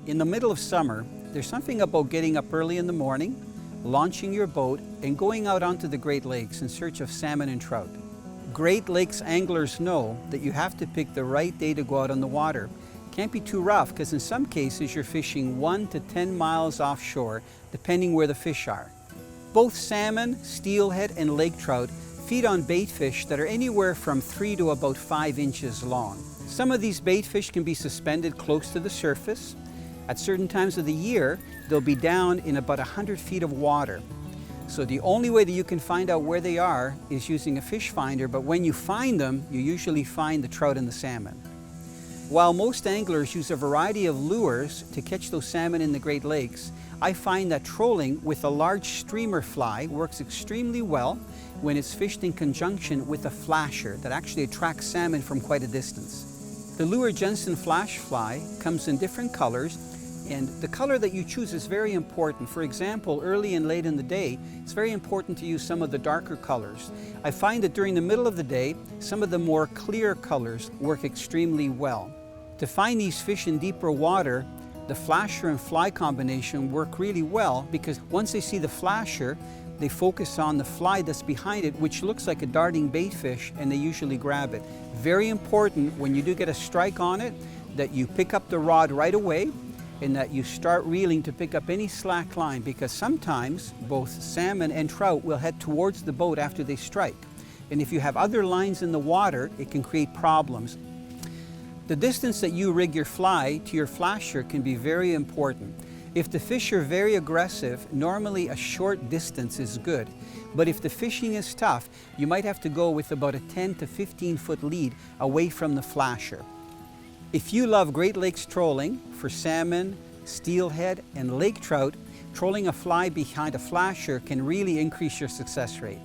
In the middle of summer, there's something about getting up early in the morning, launching your boat, and going out onto the Great Lakes in search of salmon and trout. Great Lakes anglers know that you have to pick the right day to go out on the water. Can't be too rough, because in some cases you're fishing 1 to 10 miles offshore, depending where the fish are. Both salmon, steelhead, and lake trout feed on bait fish that are anywhere from 3 to about 5 inches long. Some of these bait fish can be suspended close to the surface. At certain times of the year, they'll be down in about 100 feet of water. So the only way that you can find out where they are is using a fish finder, but when you find them, you usually find the trout and the salmon. While most anglers use a variety of lures to catch those salmon in the Great Lakes, I find that trolling with a large streamer fly works extremely well when it's fished in conjunction with a flasher that actually attracts salmon from quite a distance. The lure Jensen flash fly comes in different colors, and the color that you choose is very important. For example, early and late in the day, it's very important to use some of the darker colors. I find that during the middle of the day, some of the more clear colors work extremely well. To find these fish in deeper water, the flasher and fly combination work really well, because once they see the flasher, they focus on the fly that's behind it, which looks like a darting bait fish, and they usually grab it. Very important when you do get a strike on it that you pick up the rod right away and that you start reeling to pick up any slack line, because sometimes both salmon and trout will head towards the boat after they strike. And if you have other lines in the water, it can create problems. The distance that you rig your fly to your flasher can be very important. If the fish are very aggressive, normally a short distance is good. But if the fishing is tough, you might have to go with about a 10 to 15 foot lead away from the flasher. If you love Great Lakes trolling for salmon, steelhead, and lake trout, trolling a fly behind a flasher can really increase your success rate.